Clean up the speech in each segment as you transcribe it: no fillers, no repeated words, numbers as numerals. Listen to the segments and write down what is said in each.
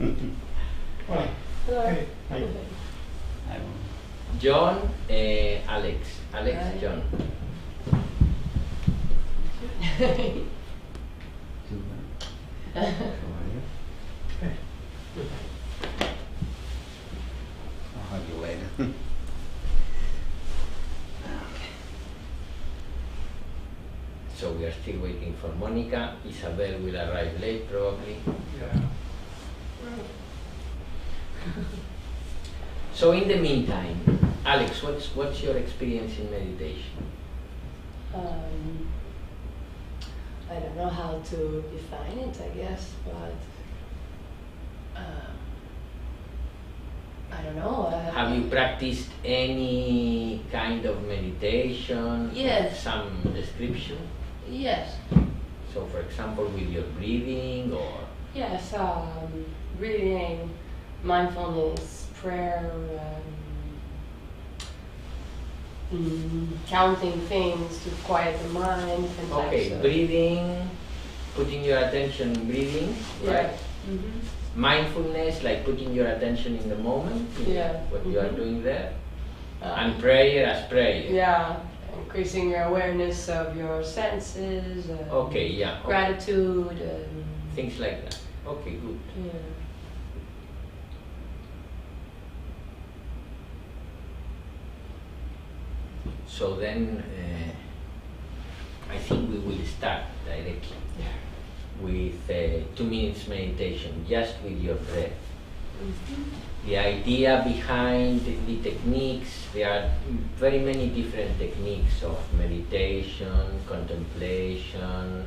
Hola. Hello. Hey. Hi. John, Alex. Alex, Hi. John. Hey. Good. I'll hug you later. So we are still waiting for Monica. Isabel will arrive late probably. Yeah. So in the meantime, Alex, what's your experience in meditation? I don't know how to define it, I guess, but I don't know. Have you practiced any kind of meditation? Yes. Some description? Yes, So for example, with your breathing or? yes. Breathing, mindfulness, prayer, counting things to quiet the mind, and Okay, types of- breathing, putting your attention in breathing, right? Yeah. Mindfulness, like putting your attention in the moment, in Yeah. what you are doing there. Uh, And prayer as prayer. yeah, increasing your awareness of your senses. Okay, yeah. Okay. Gratitude. And, Things like that. Okay, good. yeah. So then, I think we will start directly with 2 minutes meditation, just with your breath. The idea behind the techniques, there are very many different techniques of meditation, contemplation,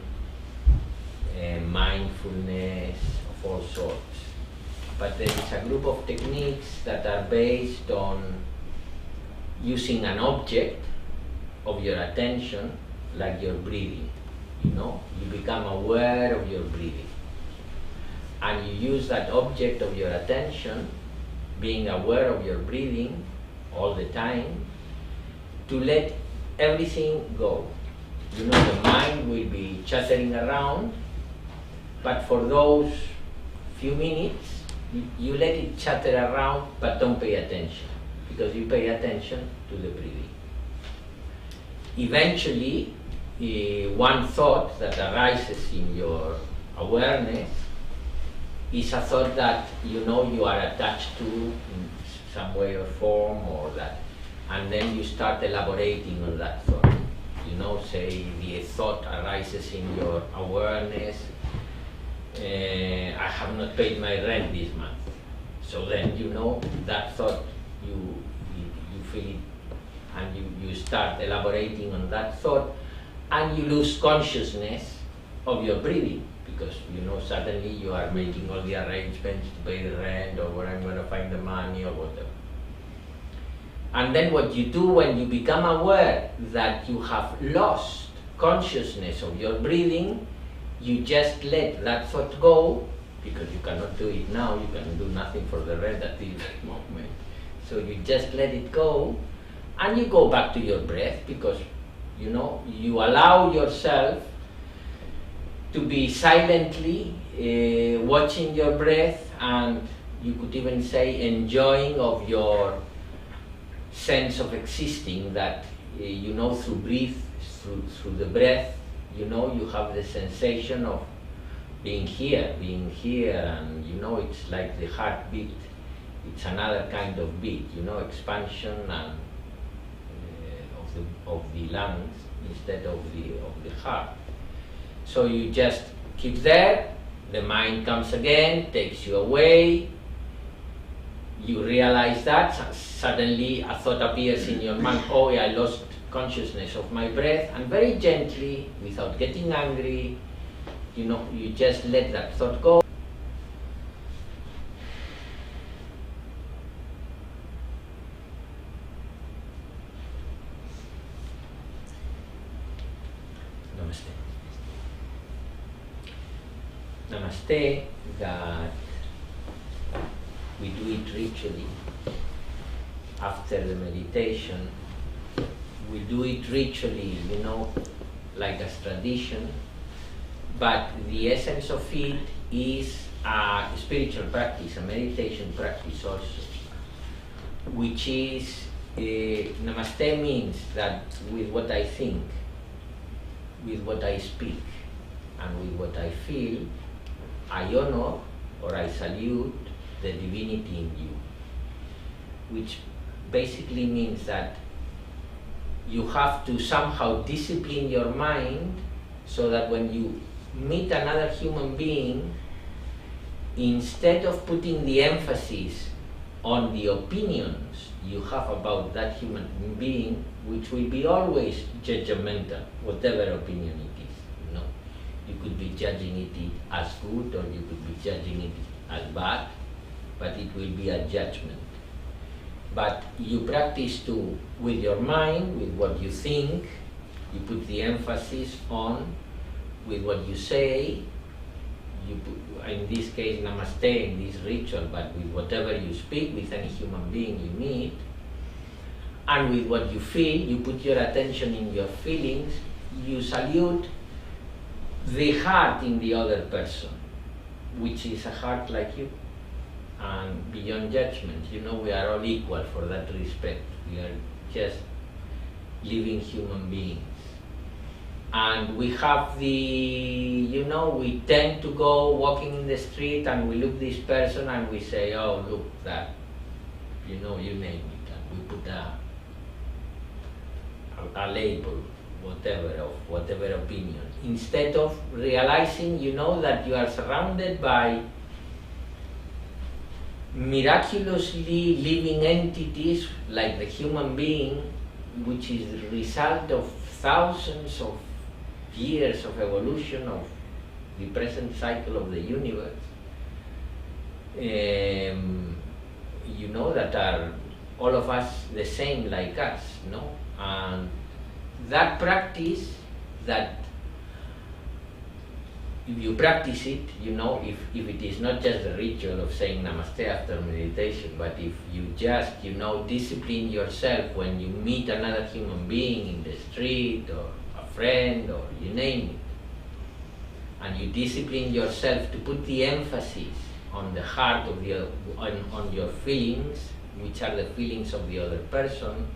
mindfulness, of all sorts. But there is a group of techniques that are based on using an object of your attention, like your breathing. You know, you become aware of your breathing. And you use that object of your attention, being aware of your breathing all the time, to let everything go. You know, the mind will be chattering around, but for those few minutes, you let it chatter around, but don't pay attention, because you pay attention to the breathing. Eventually, one thought that arises in your awareness is a thought that you know you are attached to in some way or form, or that, and then you start elaborating on that thought. You know, say the thought arises in your awareness, I have not paid my rent this month. So then you know that thought, you feel it, and you start elaborating on that thought, and you lose consciousness of your breathing, because you know suddenly you are making all the arrangements to pay the rent, or where I'm going to find the money, or whatever. And then what you do when you become aware that you have lost consciousness of your breathing, you just let that thought go, because you cannot do it now, you can do nothing for the rent at this very moment. So you just let it go, and you go back to your breath, because you know, you allow yourself to be silently watching your breath, and you could even say enjoying of your sense of existing, that you know, through through the breath, you know, you have the sensation of being here, and you know, it's like the heartbeat. It's another kind of beat, you know, expansion and of the lungs instead of the heart. So you just keep there, the mind comes again, takes you away, you realize that, suddenly a thought appears in your mind, oh yeah, I lost consciousness of my breath, and very gently, without getting angry, you know, you just let that thought go. Namaste. Namaste, that we do it ritually. After the meditation, we do it ritually, you know, like as tradition, but the essence of it is a spiritual practice, a meditation practice also, which is Namaste means that with what I think, with what I speak, and with what I feel, I honor or I salute the divinity in you, which basically means that you have to somehow discipline your mind so that when you meet another human being, instead of putting the emphasis on the opinions you have about that human being, which will be always judgmental, whatever opinion it is, you know. You could be judging it as good or you could be judging it as bad, but it will be a judgment. But you practice to, with your mind, with what you think, you put the emphasis on, with what you say, you put, in this case Namaste, in this ritual, but with whatever you speak, with any human being you meet, and with what you feel, you put your attention in your feelings, you salute the heart in the other person, which is a heart like you, and beyond judgment. You know, we are all equal for that respect. We are just living human beings. And we have the, you know, we tend to go walking in the street and we look this person and we say, oh, look that, you know, you name it. And we put a label, whatever, of whatever opinion. Instead of realizing, you know, that you are surrounded by miraculously living entities like the human being, which is the result of thousands of years of evolution of the present cycle of the universe, you know, that are all of us the same like us, no? And that practice, that if you practice it, you know, if it is not just the ritual of saying Namaste after meditation, but if you just, you know, discipline yourself when you meet another human being in the street or a friend or you name it, and you discipline yourself to put the emphasis on the heart of the, on your feelings, which are the feelings of the other person,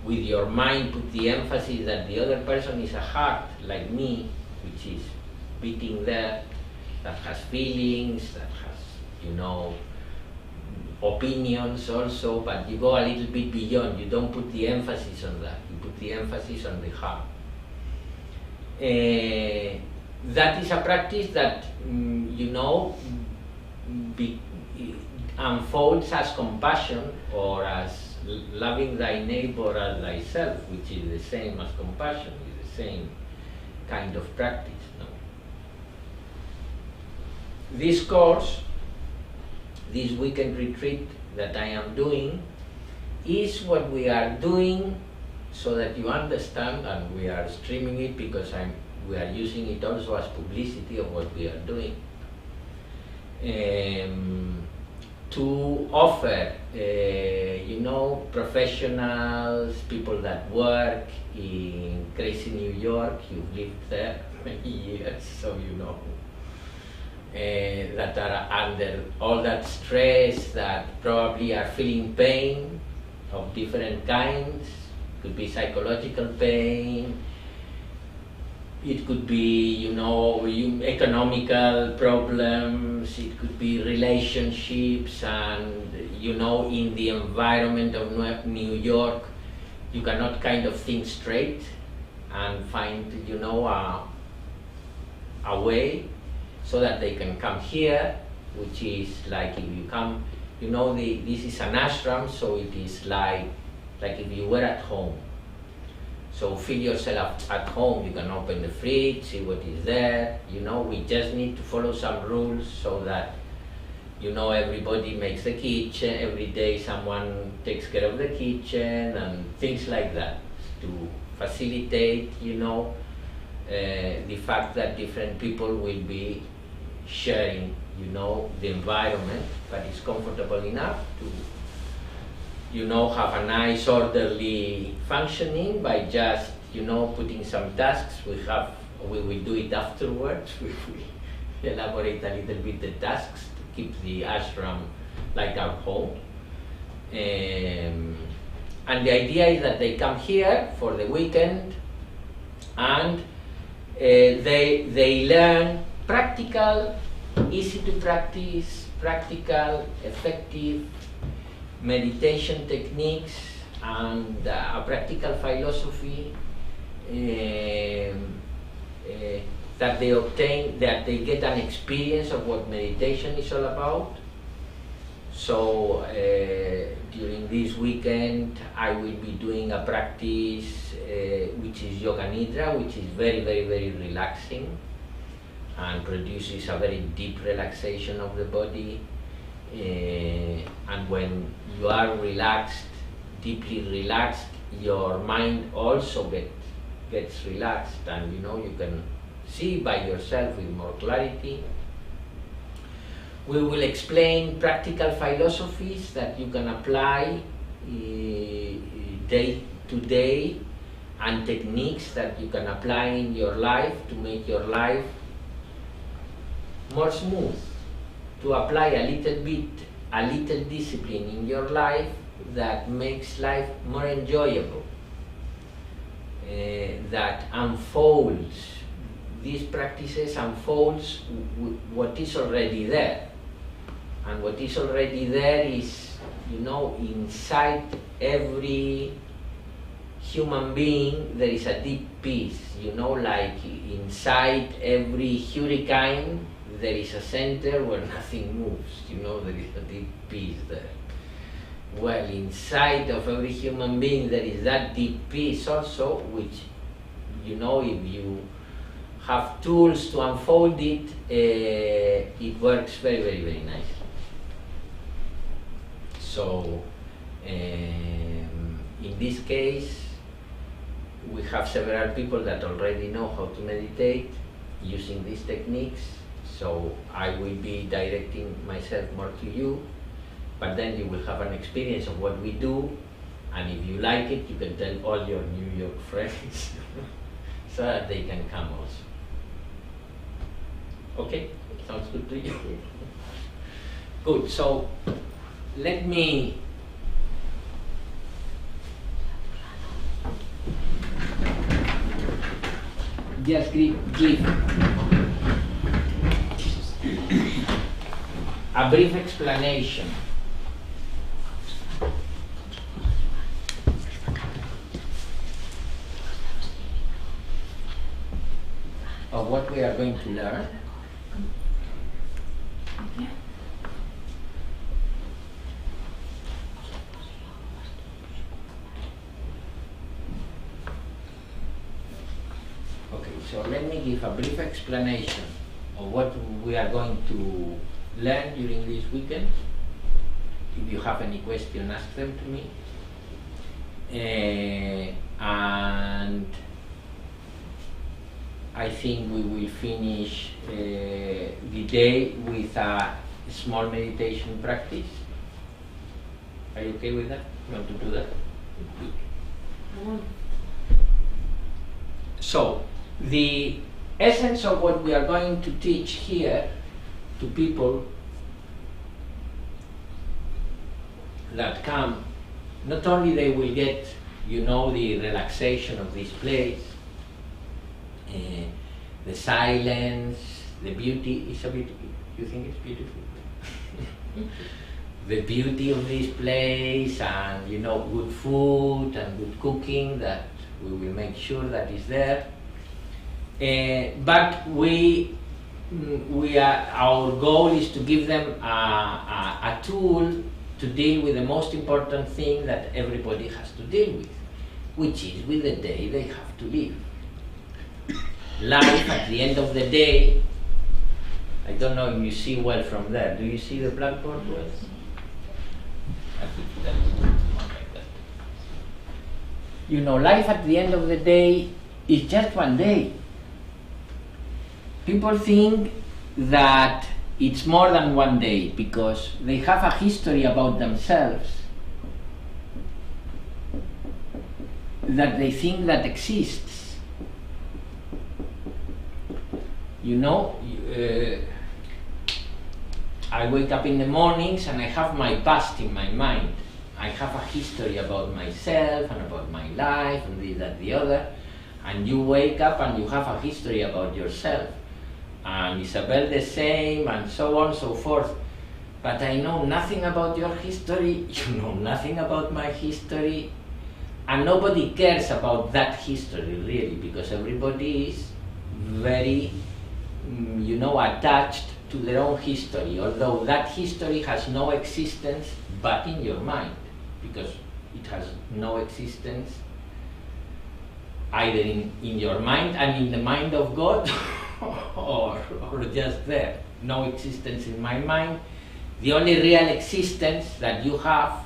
with your mind put the emphasis that the other person is a heart like me, which is beating there, that has feelings, that has, you know, opinions also, but you go a little bit beyond. You don't put the emphasis on that, you put the emphasis on the heart. That is a practice that, you know, unfolds as compassion or as loving thy neighbor as thyself, which is the same as compassion, is the same kind of practice. No? This course, this weekend retreat that I am doing, is what we are doing so that you understand, and we are streaming it because we are using it also as publicity of what we are doing. To offer, you know, professionals, people that work in crazy New York, you've lived there many years, so you know, that are under all that stress, that probably are feeling pain of different kinds. It could be psychological pain, it could be, you know, economical problems, it could be relationships, and, you know, in the environment of New York, you cannot kind of think straight and find, you know, a way so that they can come here, which is like if you come, you know, this is an ashram, so it is like if you were at home. So feel yourself at home, you can open the fridge, see what is there, you know, we just need to follow some rules so that, you know, everybody makes the kitchen, every day someone takes care of the kitchen and things like that, to facilitate, you know, the fact that different people will be sharing, you know, the environment, but it's comfortable enough to, you know, have a nice orderly functioning by just, you know, putting some tasks. We will do it afterwards. elaborate a little bit the tasks to keep the ashram like our home. And the idea is that they come here for the weekend and they learn practical, easy to practice, practical, effective meditation techniques and a practical philosophy that they obtain, that they get an experience of what meditation is all about. So during this weekend I will be doing a practice which is Yoga Nidra, which is very, very, very relaxing and produces a very deep relaxation of the body. And when you are relaxed, deeply relaxed, your mind also gets relaxed, and you know, you can see by yourself with more clarity. We will explain practical philosophies that you can apply day to day, and techniques that you can apply in your life to make your life more smooth, to apply a little discipline in your life that makes life more enjoyable, that unfolds, these practices unfolds what is already there. And what is already there is, you know, inside every human being there is a deep peace, you know, like inside every hurricane there is a center where nothing moves, you know, there is a deep peace there. Well, inside of every human being there is that deep peace also, which, you know, if you have tools to unfold it, it works very, very, very nicely. So, in this case, we have several people that already know how to meditate using these techniques. So I will be directing myself more to you, but then you will have an experience of what we do, and if you like it, you can tell all your New York friends so that they can come also. Okay, sounds good to you? Good, so let me just give a brief explanation of what we are going to learn. Okay, so let me give a brief explanation of what we are going to learn during this weekend. If you have any question, ask them to me. And I think we will finish the day with a small meditation practice. Are you okay with that? You want to do that? Good. So, the essence of what we are going to teach here to people that come, not only they will get, you know, the relaxation of this place, the silence, the beauty. Is a beauty. You think it's beautiful? The beauty of this place, and you know, good food and good cooking that we will make sure that is there. But our goal is to give them a tool to deal with the most important thing that everybody has to deal with, which is with the day they have to live. Life at the end of the day, I don't know if you see well from there. Do you see the blackboard well? I think that's more like that. You know, life at the end of the day is just one day. People think that it's more than one day because they have a history about themselves that they think that exists. You know, I wake up in the mornings and I have my past in my mind. I have a history about myself and about my life and this, that, the other. And you wake up and you have a history about yourself. And Isabel the same, and so on and so forth. But I know nothing about your history, you know nothing about my history, and nobody cares about that history really, because everybody is very, attached to their own history, although that history has no existence but in your mind, because it has no existence either in your mind and in the mind of God or just there. No existence in my mind. The only real existence that you have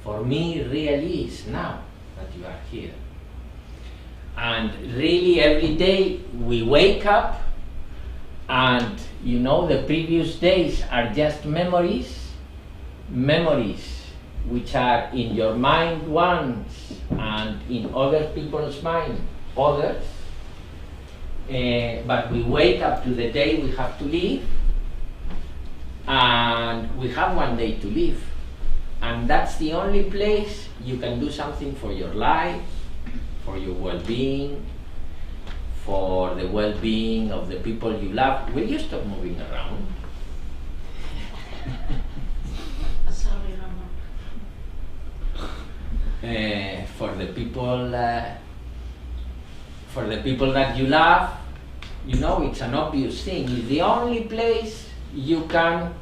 for me really is now that you are here. And really every day we wake up and the previous days are just memories which are in your mind once and in other people's mind others. But we wake up to the day we have to live, and we have one day to live, and that's the only place you can do something for your life, for your well-being, for the well-being of the people you love. Will you stop moving around? Sorry, Rama. For the people that you love, it's an obvious thing. It's the only place you can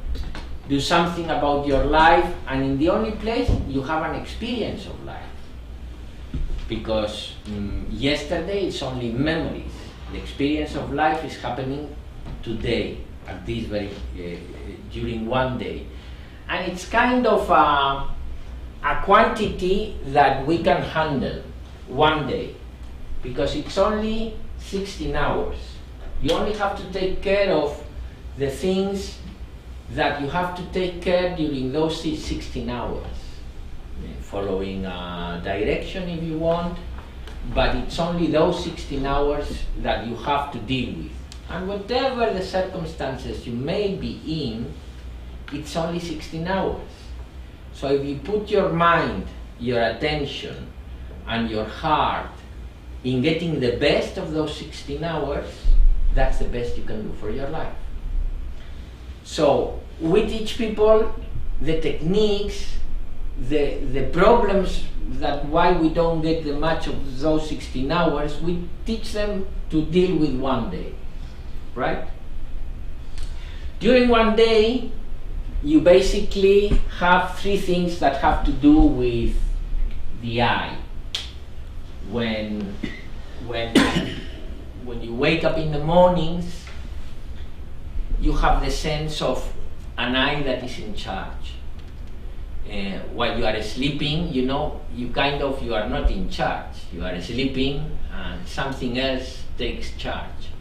do something about your life, and in the only place you have an experience of life. Because yesterday it's only memories. The experience of life is happening today, at this very, during one day. And it's kind of a quantity that we can handle one day, because it's only 16 hours. You only have to take care of the things that you have to take care during those 16 hours, following a direction if you want, but it's only those 16 hours that you have to deal with. And whatever the circumstances you may be in, it's only 16 hours. So if you put your mind, your attention, and your heart in getting the best of those 16 hours, that's the best you can do for your life. So we teach people the techniques, the problems that why we don't get the much of those 16 hours, we teach them to deal with one day, right? During one day, you basically have three things that have to do with the I. When you wake up in the mornings, you have the sense of an I that is in charge. While you are sleeping, you are not in charge. You are sleeping and something else takes charge.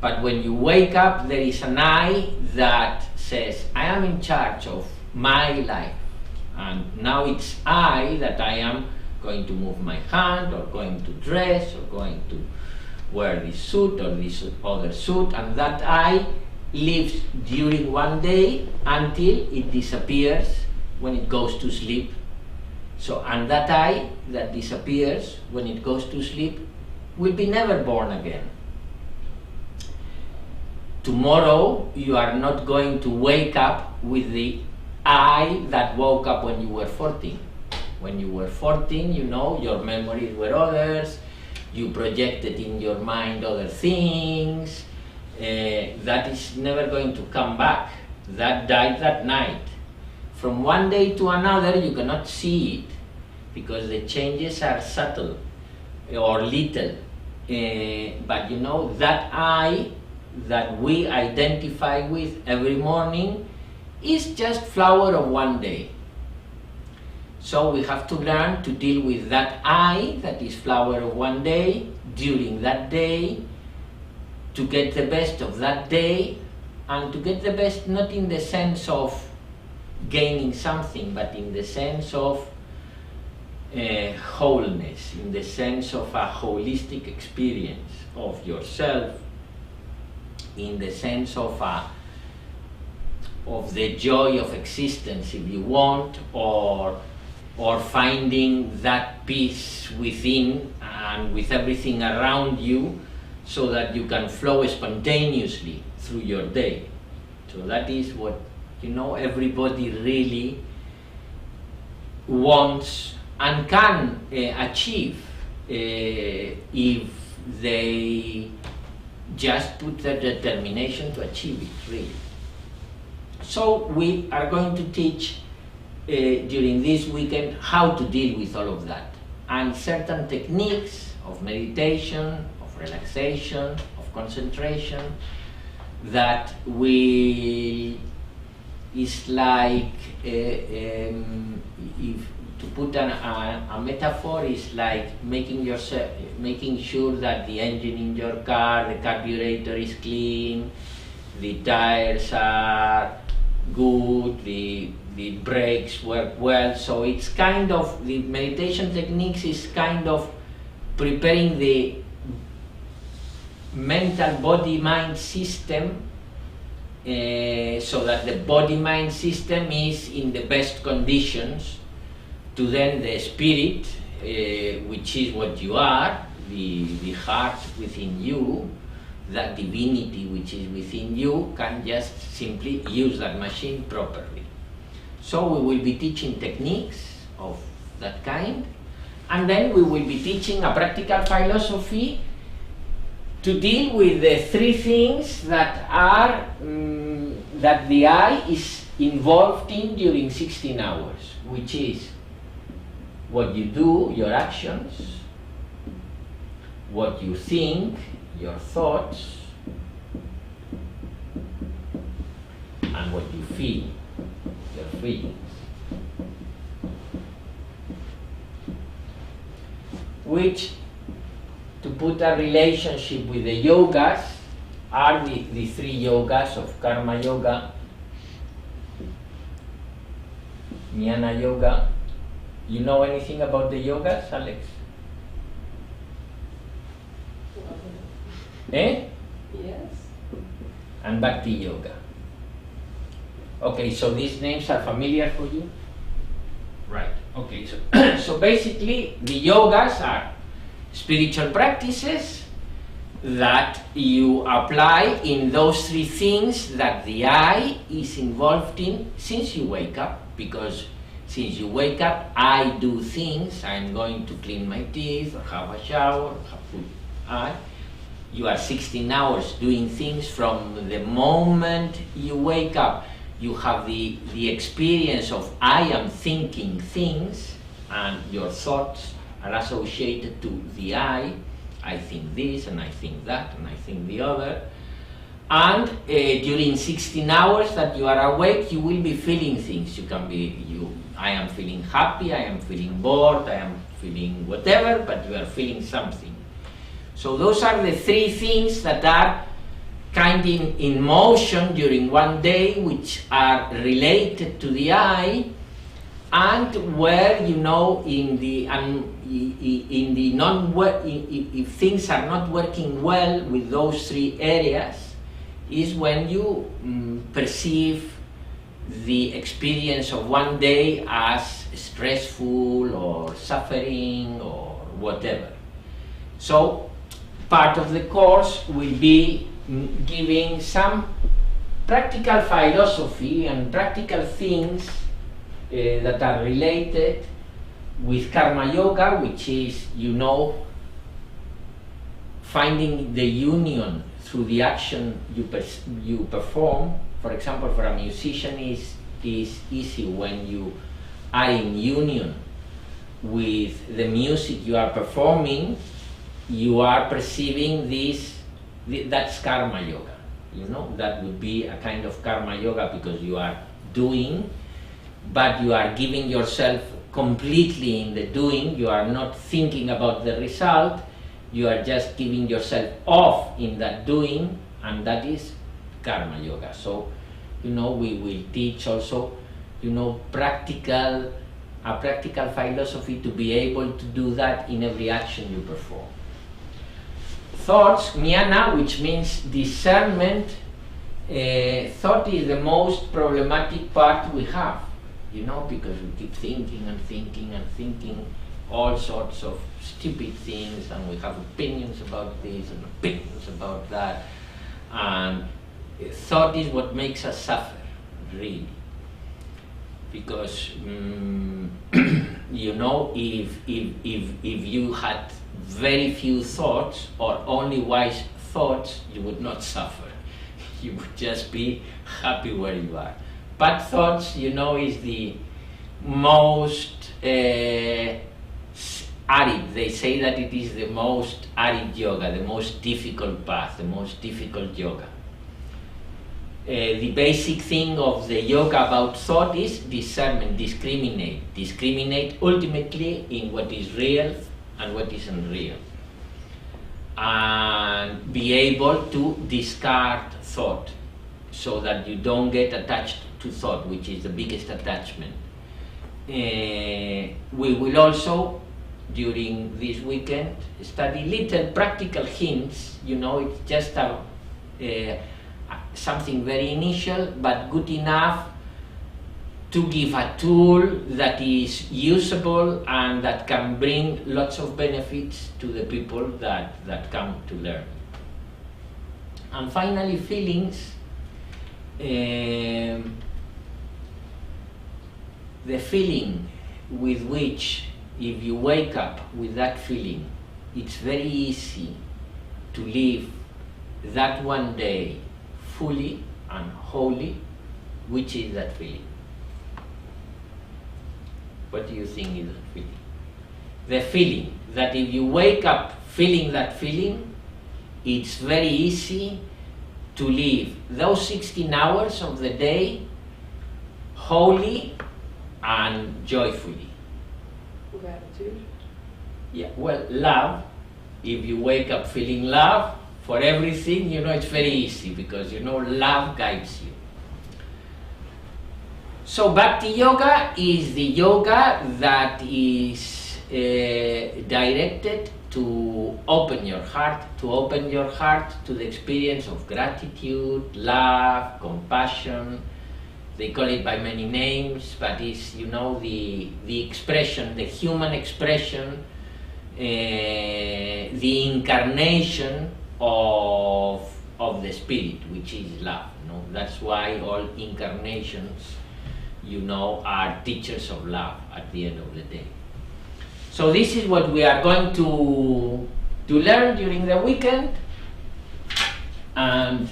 But when you wake up, there is an I that says, I am in charge of my life. And now it's I that I am going to move my hand, or going to dress, or going to wear this suit or this other suit, and that I lives during one day until it disappears when it goes to sleep. So, and that I that disappears when it goes to sleep will be never born again. Tomorrow you are not going to wake up with the I that woke up when you were 14. When you were 14, your memories were others, you projected in your mind other things. That is never going to come back. That died that night. From one day to another, you cannot see it, because the changes are subtle or little. But that I that we identify with every morning is just flower of one day. So we have to learn to deal with that I that is flower of one day during that day, to get the best of that day, and to get the best not in the sense of gaining something, but in the sense of wholeness, in the sense of a holistic experience of yourself in the sense of the joy of existence, if you want, or finding that peace within and with everything around you, so that you can flow spontaneously through your day. So that is what, you know, everybody really wants and can achieve if they just put their determination to achieve it, really. So we are going to teach during this weekend how to deal with all of that, and certain techniques of meditation, of relaxation, of concentration, that is like, if to put a metaphor, is like making sure that the engine in your car, the carburetor is clean, the tires are good, the brakes work well. So it's kind of, the meditation techniques is kind of preparing the mental body-mind system, so that the body-mind system is in the best conditions to then the spirit, which is what you are, the heart within you, that divinity which is within you, can just simply use that machine properly. So we will be teaching techniques of that kind, and then we will be teaching a practical philosophy to deal with the three things that are that the I is involved in during 16 hours, which is what you do, your actions, what you think, your thoughts, and what you feel, your feelings. Which, to put a relationship with the yogas, are the three yogas of Karma Yoga, Jnana Yoga. You know anything about the yogas, Alex? Eh? Yes. And Bhakti Yoga. Okay, so these names are familiar for you? Right, okay, so, so basically the yogas are spiritual practices that you apply in those three things that the I is involved in since you wake up, because since you wake up, I do things. I'm going to clean my teeth, or have a shower, or have food. You are 16 hours doing things from the moment you wake up. You have the experience of I am thinking things, and your thoughts are associated to the I think this, and I think that, and I think the other. And during 16 hours that you are awake, you will be feeling things. I am feeling happy, I am feeling bored, I am feeling whatever, but you are feeling something. So those are the three things that are kind in motion during one day, which are related to the I, and where, you know, if things are not working well with those three areas, is when you perceive the experience of one day as stressful or suffering or whatever. So part of the course will be giving some practical philosophy and practical things that are related with Karma Yoga, which is, you know, finding the union through the action you perform. For example, for a musician, is easy when you are in union with the music you are performing. You are perceiving that's Karma Yoga. You know, that would be a kind of Karma Yoga, because you are doing, but you are giving yourself completely in the doing. You are not thinking about the result. You are just giving yourself off in that doing, and that is Karma Yoga. So, you know, we will teach also, you know, a practical philosophy to be able to do that in every action you perform. thoughts, jnana, which means discernment, thought is the most problematic part we have, you know, because we keep thinking and thinking and thinking all sorts of stupid things, and we have opinions about this and opinions about that, and thought is what makes us suffer, really. Because you know, if you had very few thoughts or only wise thoughts, you would not suffer. You would just be happy where you are. Bad thoughts, you know, is the most arid. They say that it is the most arid yoga, the most difficult path, the most difficult yoga. The basic thing of the yoga about thought is discernment, discriminate. Discriminate ultimately in what is real and what is unreal. And be able to discard thought so that you don't get attached to thought, which is the biggest attachment. We will also, during this weekend, study little practical hints. You know, it's just something very initial, but good enough to give a tool that is usable and that can bring lots of benefits to the people that come to learn. And finally, feelings. The feeling with which, if you wake up with that feeling, it's very easy to live that one day fully and wholly. Which is that feeling? What do you think is that feeling? The feeling that if you wake up feeling that feeling, it's very easy to live those 16 hours of the day wholly and joyfully. Gratitude. Yeah, well, love, if you wake up feeling love for everything, you know, it's very easy because, you know, love guides you. So Bhakti Yoga is the yoga that is directed to open your heart to the experience of gratitude, love, compassion. They call it by many names, but it's, you know, the expression, the human expression, the incarnation of the spirit, which is love. You know? That's why all incarnations, you know, are teachers of love at the end of the day. So this is what we are going to learn during the weekend, and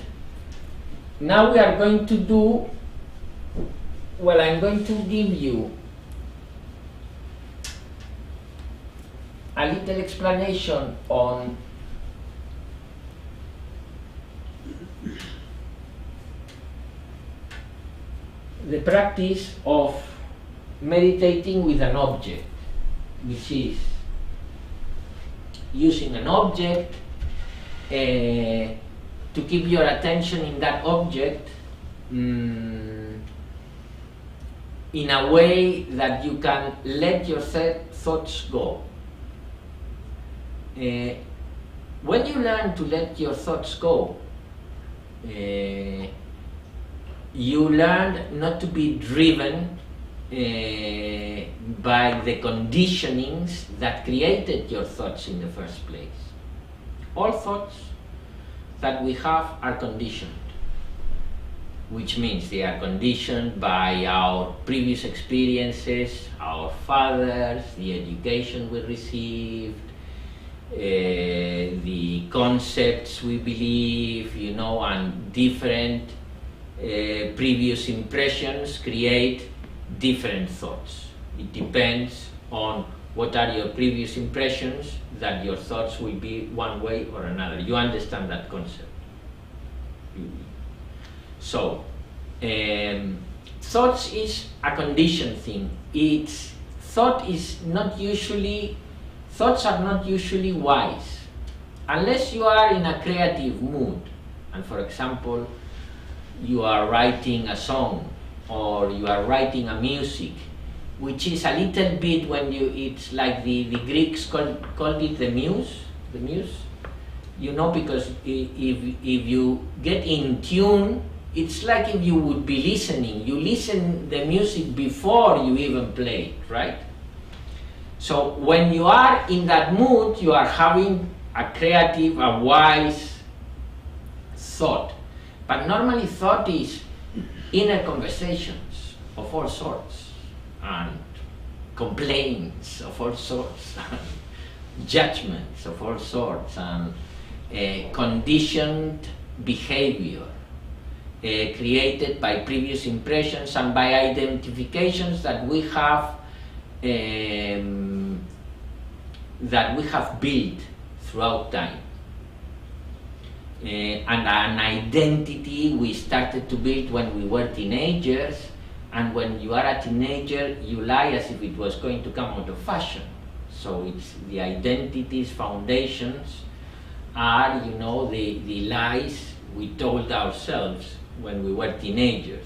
now we are going to do, well, I'm going to give you a little explanation on the practice of meditating with an object, which is using an object to keep your attention in that object in a way that you can let your thoughts go. When you learn to let your thoughts go, you learn not to be driven by the conditionings that created your thoughts in the first place. All thoughts that we have are conditioned, which means they are conditioned by our previous experiences, our fathers, the education we received, the concepts we believe, you know, and different previous impressions create different thoughts. It depends on what are your previous impressions that your thoughts will be one way or another. You understand that concept? So, thoughts is a conditioned thing. Thoughts are not usually wise, unless you are in a creative mood, and for example, you are writing a song or you are writing a music, which is a little bit when it's like the Greeks called it the muse. you know, because if you get in tune, it's like if you would be listening. You listen the music before you even play it, right? So when you are in that mood, you are having a creative, a wise thought. But normally thought is inner conversations of all sorts, and complaints of all sorts, and judgments of all sorts, and conditioned behavior created by previous impressions and by identifications that we have built throughout time. And an identity we started to build when we were teenagers, and when you are a teenager, you lie as if it was going to come out of fashion. So it's the identity's foundations are, you know, the lies we told ourselves when we were teenagers,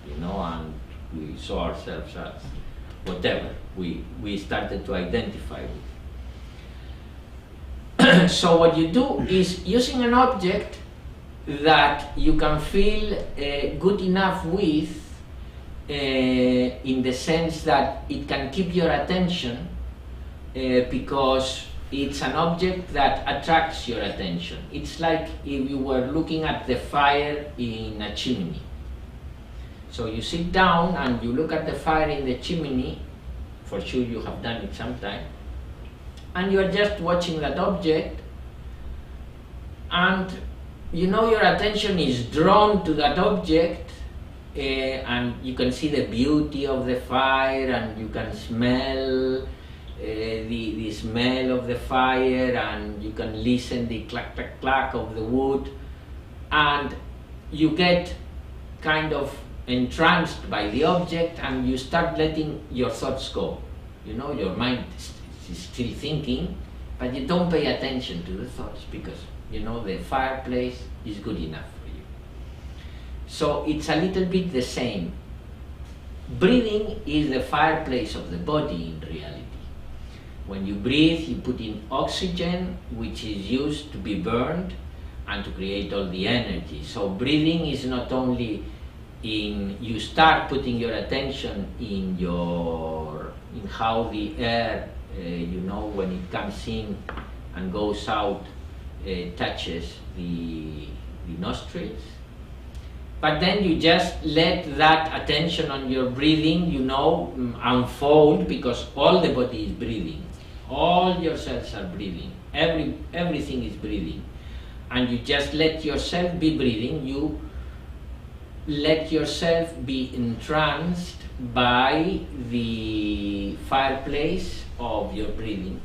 you know, and we saw ourselves as whatever we started to identify with. So what you do is using an object that you can feel good enough with, in the sense that it can keep your attention, because it's an object that attracts your attention. It's like if you were looking at the fire in a chimney. So you sit down and you look at the fire in the chimney, for sure you have done it sometime, and you are just watching that object, and you know your attention is drawn to that object, and you can see the beauty of the fire, and you can smell the smell of the fire, and you can listen the clack clack clack of the wood, and you get kind of entranced by the object, and you start letting your thoughts go. You know, your mind is still thinking, but you don't pay attention to the thoughts because, you know, the fireplace is good enough for you. So it's a little bit the same. Breathing is the fireplace of the body in reality. When you breathe, you put in oxygen, which is used to be burned and to create all the energy. So breathing is not only you start putting your attention in how the air, you know, when it comes in and goes out, touches the nostrils. But then you just let that attention on your breathing, you know, unfold, because all the body is breathing. All your cells are breathing. Everything is breathing. And you just let yourself be breathing. You let yourself be entranced by the fireplace of your breathing.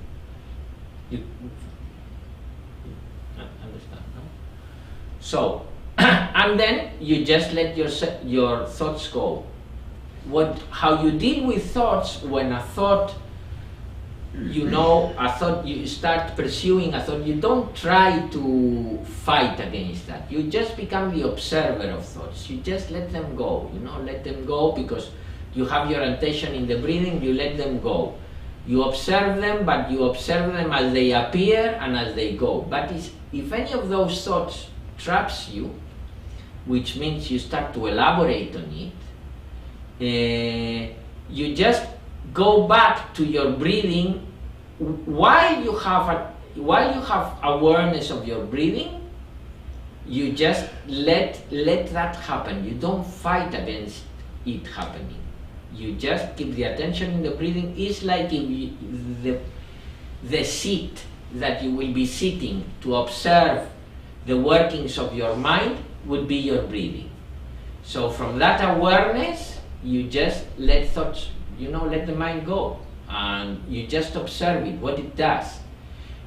You understand, no? So, and then you just let your thoughts go. How you deal with thoughts, when a thought, you know, you start pursuing a thought, you don't try to fight against that. You just become the observer of thoughts. You just let them go, you know, let them go, because you have your attention in the breathing, you let them go. You observe them, but you observe them as they appear and as they go. But if any of those thoughts traps you, which means you start to elaborate on it, you just go back to your breathing. While you have awareness of your breathing, you just let that happen. You don't fight against it happening. You just keep the attention in the breathing. It's like the seat that you will be sitting to observe the workings of your mind would be your breathing. So from that awareness, you just let thoughts, you know, let the mind go, and you just observe it, what it does.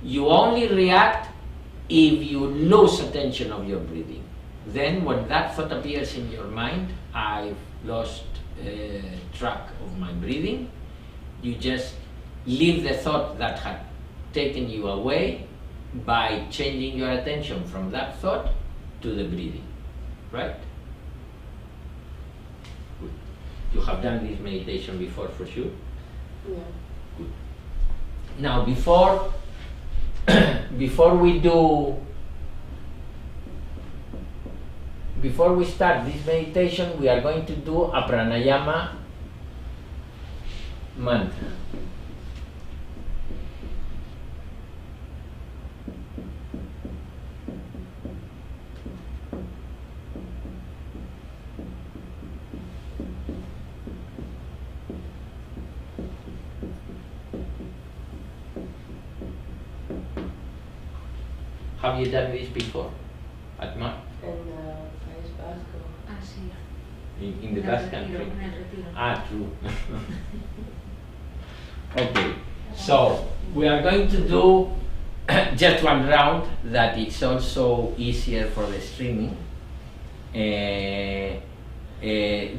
You only react if you lose attention of your breathing. Then when that thought appears in your mind, I've lost track of my breathing, you just leave the thought that had taken you away by changing your attention from that thought to the breathing, right? Good. You have done this meditation before, for sure? Yeah. Good. Now, before we do before we start this meditation, we are going to do a pranayama mantra. Have you done this before? Atma? And País Vasco. Ah, sí. In the En el Basque retiro, country? en el retiro. Ah, true. Okay, so we are going to do just one round that is also easier for the streaming. The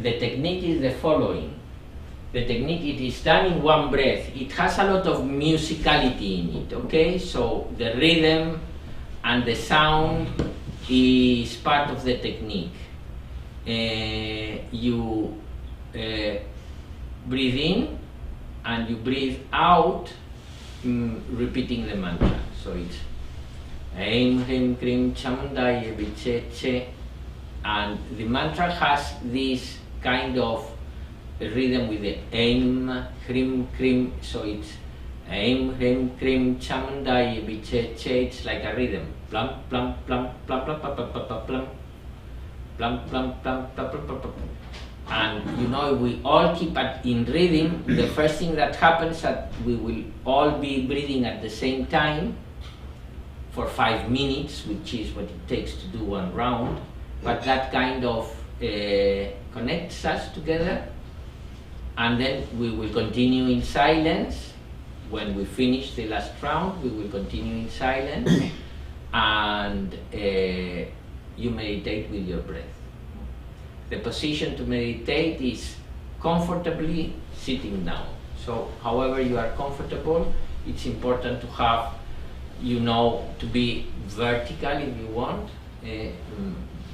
technique is the following. The technique, it is done in one breath. It has a lot of musicality in it, okay? So the rhythm and the sound is part of the technique. You breathe in and you breathe out, repeating the mantra. So it's Aim Hrim Krim Chamundaya Vicheche, and the mantra has this kind of rhythm with the Aim Hrim Krim, so it's Aim Hrim Krim Chamundaya Vicheche. It's like a rhythm. Plum plum plum plum plum plum plum plum plum plum plum plum plum plum plum. And you know, we all keep in rhythm. The first thing that happens is that we will all be breathing at the same time for 5 minutes, which is what it takes to do one round. But that kind of connects us together. And then we will continue in silence. When we finish the last round, we will continue in silence. And you meditate with your breath. The position to meditate is comfortably sitting down. So however you are comfortable, it's important to have, you know, to be vertical if you want,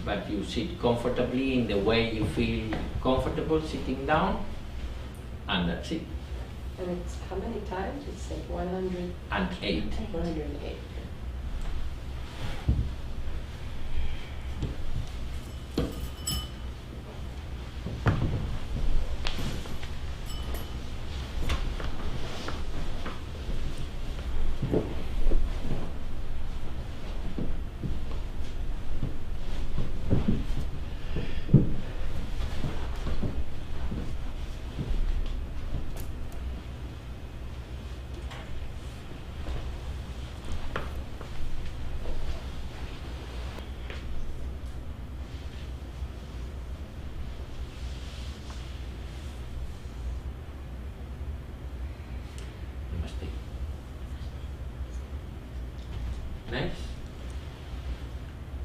but you sit comfortably in the way you feel comfortable sitting down, and that's it. And it's how many times? It's like 108. 108. Nice.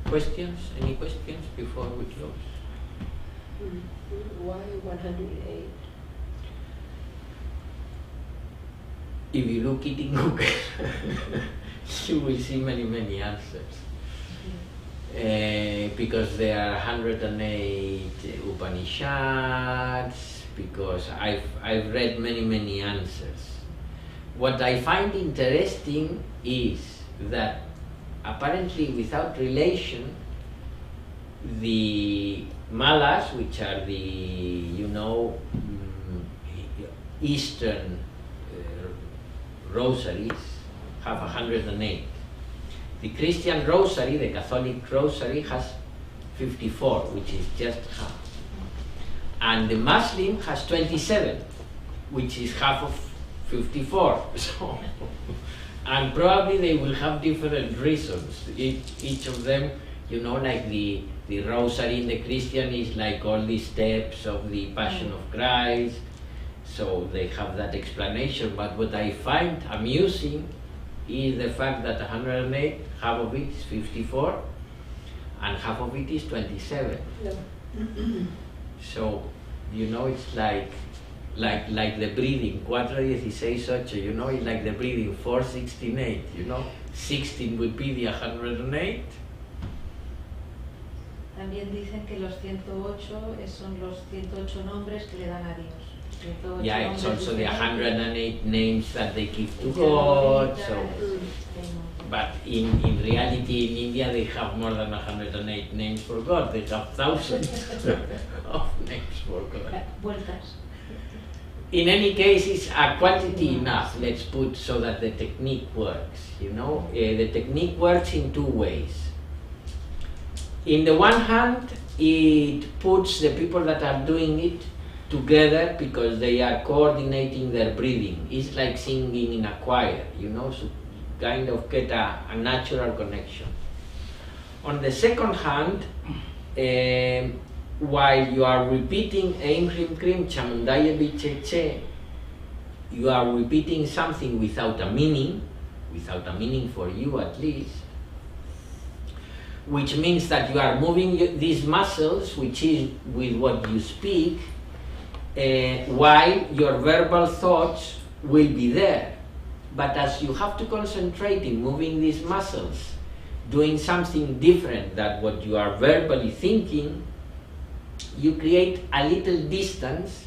Questions? Any questions before we close? Why 108? If you look it in Google, you will see many answers. Because there are 108 Upanishads, because I've read many answers. What I find interesting is that apparently without relation, the malas, which are the, you know, Eastern rosaries, have 108. The Christian rosary, the Catholic rosary, has 54, which is just half. And the Muslim has 27, which is half of 54. So, and probably they will have different reasons. Each of them, you know, like the rosary in the Christian is like all the steps of the Passion of Christ. So they have that explanation. But what I find amusing is the fact that 108, half of it is 54, and half of it is 27. No. So, you know, it's like the breathing, 4:16, you know, it's like the breathing, 4, 16, 8, you know, 16 would be the 108. También dicen que los 108 son los 108 nombres que le dan a Dios. Yeah, it's also the 108 names that they give to God. So, but in reality, in India, they have more than 108 names for God. They have thousands of names for God. In any case, it's a quantity enough, let's put, so that the technique works, you know. The technique works in two ways. In the one hand, it puts the people that are doing it together because they are coordinating their breathing. It's like singing in a choir, you know, so kind of get a natural connection. On the second hand, while you are repeating Aim Hrim Krim Chamundaya Viche Che, you are repeating something without a meaning for you at least, which means that you are moving these muscles, which is with what you speak, while your verbal thoughts will be there. But as you have to concentrate in moving these muscles, doing something different than what you are verbally thinking, you create a little distance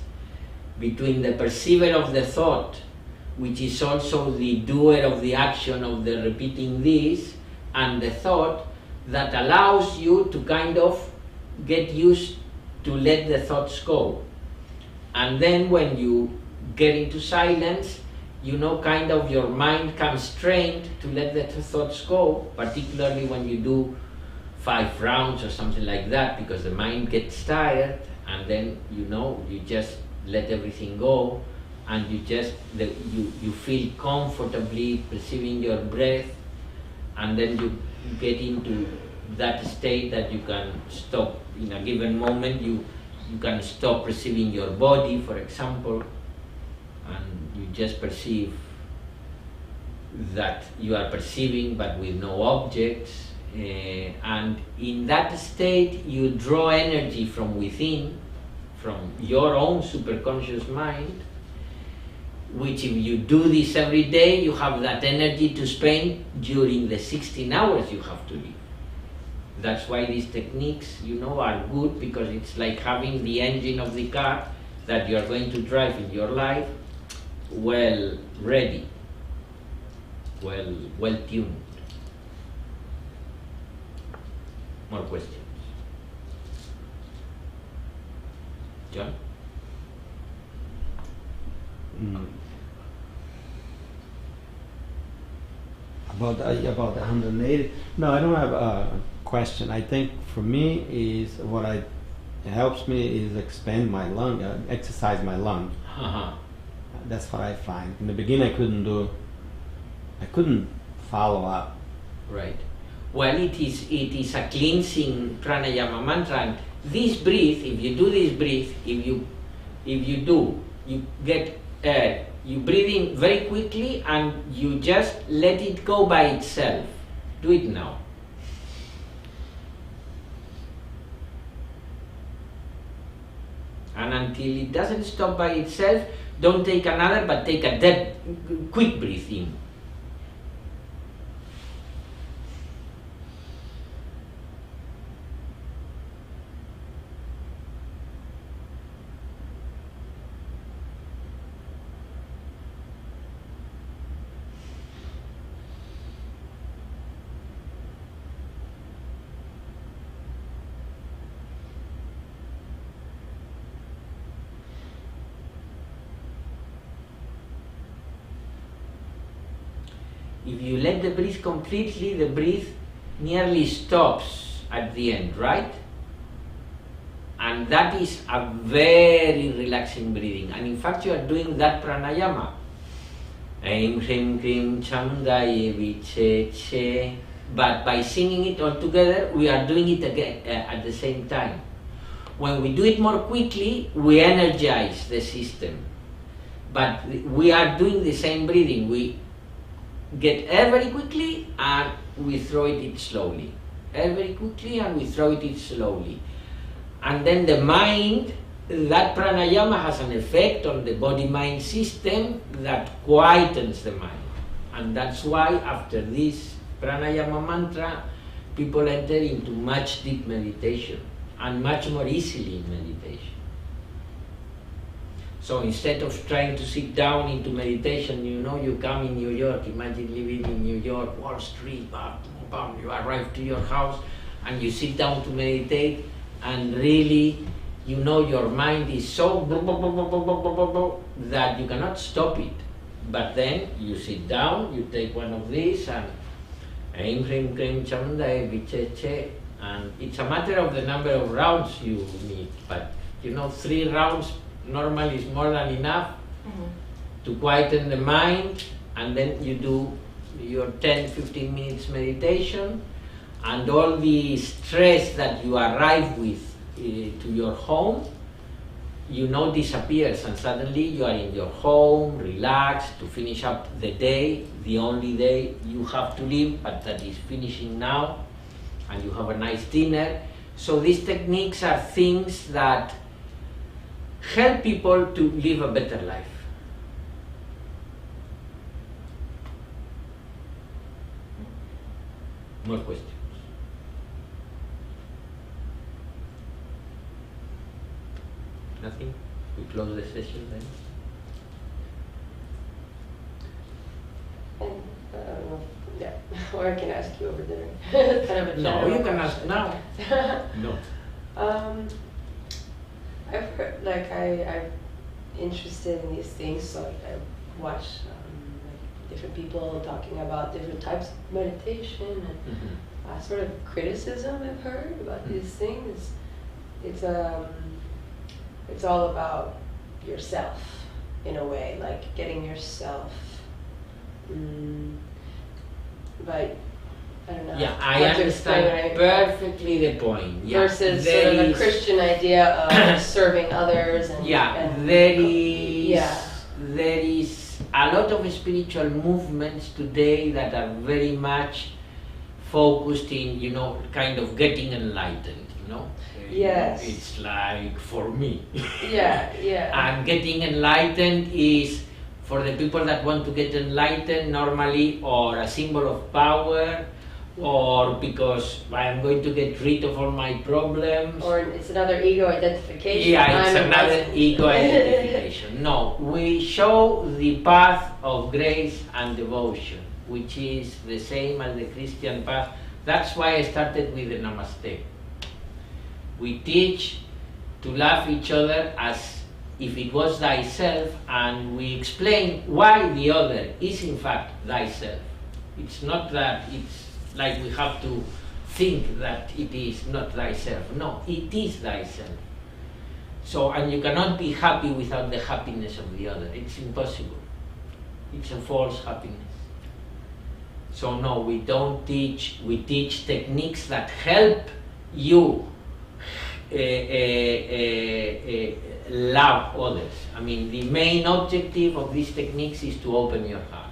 between the perceiver of the thought, which is also the doer of the action of the repeating this, and the thought that allows you to kind of get used to let the thoughts go. And then when you get into silence, you know, kind of your mind comes trained to let the thoughts go, particularly when you do 5 rounds or something like that, because the mind gets tired, and then, you know, you just let everything go, and you just, you feel comfortably perceiving your breath, and then you get into that state that you can stop in a given moment. You can stop perceiving your body, for example, and you just perceive that you are perceiving but with no objects. And in that state you draw energy from within, from your own superconscious mind, which if you do this every day, you have that energy to spend during the 16 hours you have to live. That's why these techniques, you know, are good, because it's like having the engine of the car that you are going to drive in your life well ready, well tuned. More questions? John? About 180. No, I don't have a question. I think for me is it helps me is expand my lung, exercise my lung. That's what I find. In the beginning, I couldn't follow up. Right. Well, it is a cleansing pranayama mantra. And this breath, if you do this breath, you get air. You breathe in very quickly and you just let it go by itself. Do it now. And until it doesn't stop by itself, don't take another, but take a dead, quick breath in. If you let the breath completely, the breath nearly stops at the end, right? And that is a very relaxing breathing. And in fact, you are doing that pranayama. Aim, hrim, krim, chamdaye, viche, che. But by singing it all together, we are doing it again at the same time. When we do it more quickly, we energize the system. But we are doing the same breathing. We get air very quickly and we throw it slowly. Air very quickly and we throw it slowly. And then the mind, that pranayama has an effect on the body-mind system that quietens the mind. And that's why after this pranayama mantra, people enter into much deep meditation and much more easily in meditation. So instead of trying to sit down into meditation, you know, you come in New York, imagine living in New York, Wall Street, bam, bam, you arrive to your house and you sit down to meditate, and really, you know, your mind is so that you cannot stop it. But then you sit down, you take one of these and and it's a matter of the number of rounds you need, but you know, 3 rounds normally is more than enough to quieten the mind, and then you do your 10-15 minutes meditation, and all the stress that you arrive with to your home, you know, disappears, and suddenly you are in your home, relaxed, to finish up the day, the only day you have to live, but that is finishing now, and you have a nice dinner. So these techniques are things that help people to live a better life. More questions? Nothing? We close the session then? And yeah, or I can ask you over dinner. Kind of a No, you can question. ask now. No. I've heard, like, I'm interested in these things, so like, I watch like different people talking about different types of meditation and sort of criticism I've heard about these things. It's all about yourself in a way, like getting yourself. But I don't know. Yeah, how I to understand explain perfectly the point. Yeah, versus there sort of the is- Christian idea of serving others and Yeah, and, there is yeah. there is a lot of spiritual movements today that are very much focused in, you know, kind of getting enlightened, you know. Yes. It's like for me. Yeah, yeah. And getting enlightened is for the people that want to get enlightened normally, or a symbol of power, or because I am going to get rid of all my problems. Or it's another ego identification. Yeah, it's I'm another enlightened. ego identification. No, we show the path of grace and devotion, which is the same as the Christian path. That's why I started with the Namaste. We teach to love each other as if it was thyself, and we explain why the other is in fact thyself. It's not that it's like we have to think that it is not thyself. No, it is thyself. So, and you cannot be happy without the happiness of the other. It's impossible. It's a false happiness. So no, we don't teach, we teach techniques that help you love others. I mean, the main objective of these techniques is to open your heart.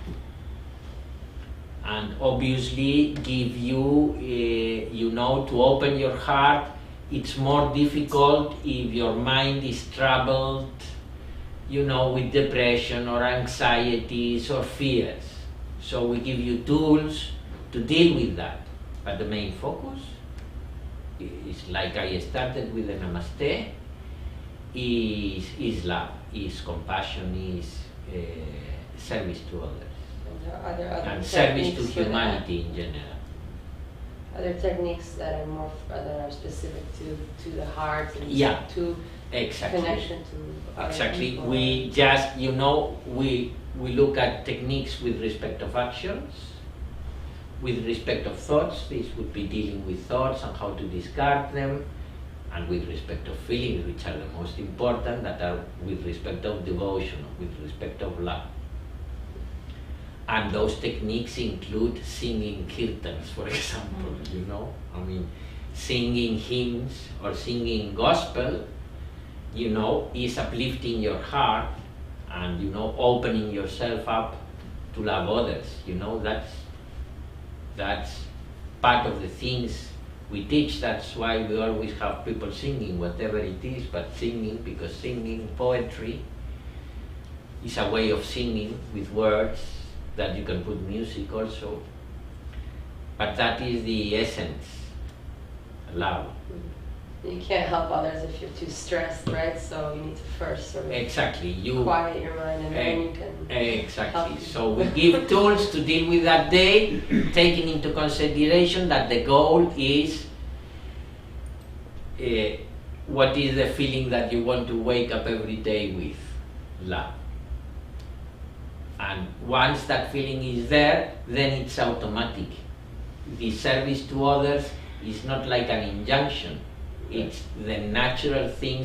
And obviously give you, you know, to open your heart, it's more difficult if your mind is troubled, you know, with depression or anxieties or fears. So we give you tools to deal with that. But the main focus is, like I started with the Namaste, is love, is compassion, is service to others. Other And service to techniques for that? humanity in general. Other techniques that are more that are specific to the heart and Yeah, to exactly. connection to other Exactly. people. We just, you know, we look at techniques with respect of actions, with respect of thoughts. This would be dealing with thoughts and how to discard them, and with respect of feelings, which are the most important, that are with respect of devotion, with respect of love. And those techniques include singing kirtans, for example, you know. I mean, singing hymns or singing gospel, you know, is uplifting your heart and, you know, opening yourself up to love others. You know, that's part of the things we teach. That's why we always have people singing, whatever it is, but singing, because singing, poetry, is a way of singing with words that you can put music also. But that is the essence, love. You can't help others if you're too stressed, right? So you need to first sort of Exactly. You quiet your mind, and then you can exactly. help. So we give tools to deal with that day, taking into consideration that the goal is what is the feeling that you want to wake up every day with? Love. And once that feeling is there, then it's automatic. The service to others is not like an injunction. It's the natural thing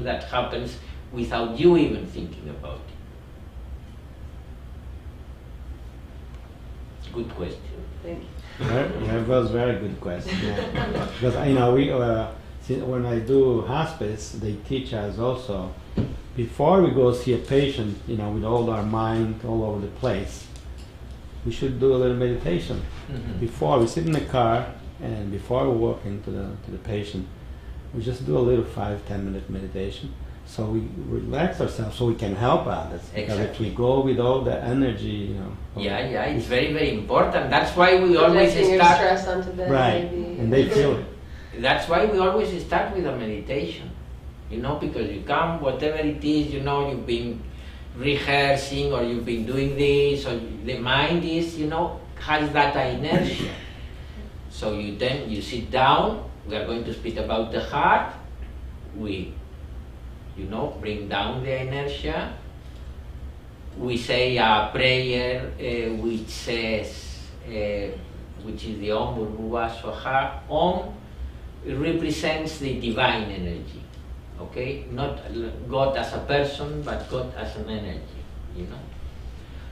that happens without you even thinking about it. Good question. Thank you. That was a very good question. Yeah. Because we when I do hospice, they teach us also before we go see a patient, with all our mind all over the place, we should do a little meditation. Mm-hmm. Before we sit in the car and before we walk into the patient, we just do a little 5-10 minute meditation. So we relax ourselves so we can help others. Because if we go with all the energy, Yeah, it's very, very important. That's why we always Projecting your start. stress onto them, right, maybe. and they feel it. That's why we always start with a meditation. Because you come, whatever it is, you've been rehearsing or you've been doing this, or the mind is, has that inertia. So you sit down. We are going to speak about the heart. We, bring down the inertia. We say a prayer which says, which is the Om Bhurvubhuva Swaha. Om represents the divine energy. Okay, not God as a person, but God as an energy.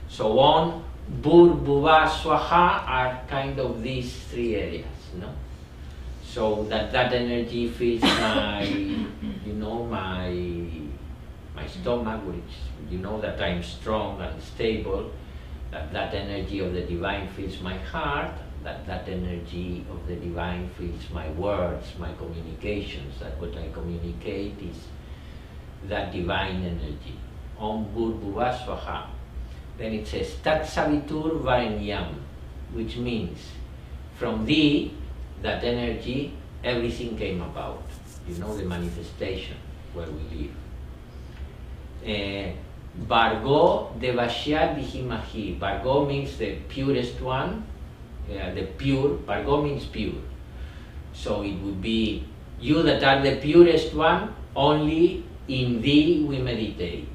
So Om, Bhurvubhuva Swaha are kind of these three areas. So that energy fills my, my stomach, which that I'm strong and stable. That energy of the divine fills my heart. That energy of the divine fills my words, my communications. That what I communicate is that divine energy. Om Bhurvubhuva Swaha. Then it says Tat Savitur Varenyam, which means from thee, that energy, everything came about. The manifestation where we live. Bargo Devashya Dihimahi. Bargo means the purest one. The pure. Bargo means pure. So it would be you that are the purest one. Only in thee we meditate.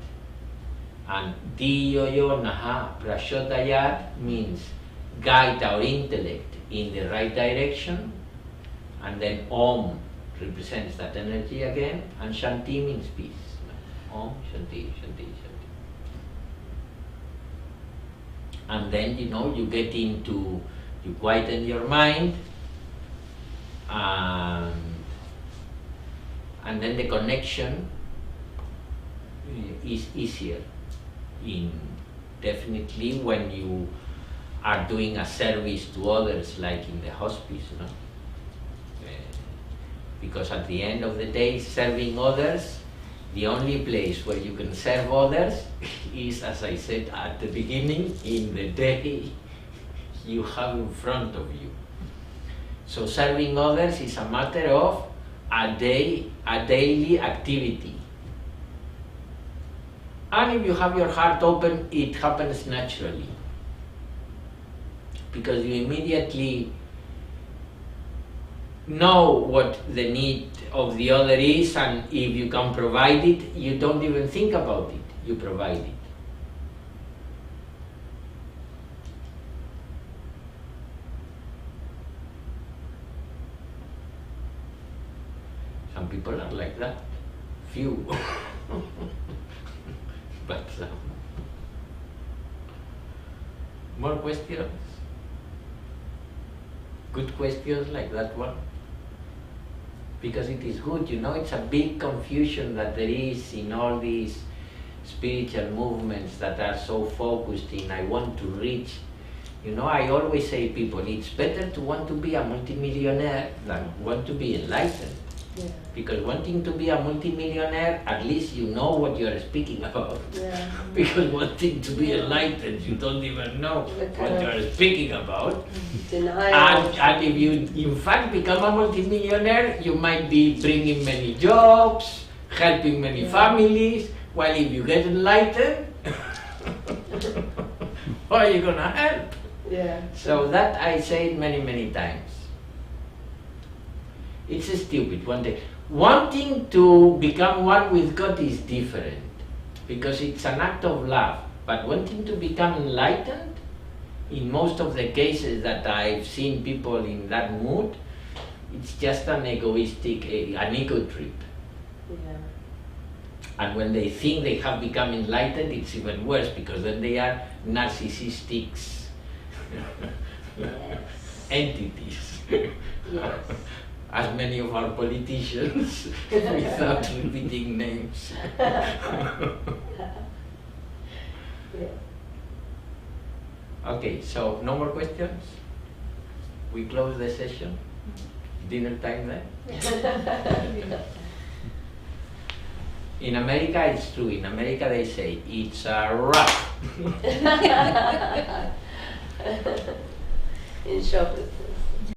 And Diyoyo Naha Prashodayat means guide our intellect in the right direction. And then Om represents that energy again, and Shanti means peace. Om, Shanti, Shanti, Shanti. And then, you get into, you quieten your mind, and then the connection is easier. Definitely when you are doing a service to others, like in the hospice, because at the end of the day, serving others, the only place where you can serve others is, as I said at the beginning, in the day you have in front of you. So serving others is a matter of a daily activity. And if you have your heart open, it happens naturally. Because you immediately know what the need of the other is, and if you can provide it, you don't even think about it, you provide it. Some people are like that, few, but more questions? Good questions like that one? Because it is good, it's a big confusion that there is in all these spiritual movements that are so focused in, I want to reach. I always say people, it's better to want to be a multimillionaire than want to be enlightened. Yeah. Because wanting to be a multimillionaire, at least you know what you are speaking about. Yeah. Because wanting to be enlightened, you don't even know what you are speaking about. Denial. And if you in fact become a multimillionaire, you might be bringing many jobs, helping many families, while if you get enlightened, how are you gonna help? Yeah. So that I say it many, many times. It's stupid. Wanting to become one with God is different, because it's an act of love. But wanting to become enlightened, in most of the cases that I've seen people in that mood, it's just an egoistic, an ego trip. Yeah. And when they think they have become enlightened, it's even worse, because then they are narcissistic Yes. entities. Yes. As many of our politicians, without repeating names. Yeah. Okay, so no more questions? We close the session? Dinner time then? In America it's true. In America they say, it's a wrap. In shop.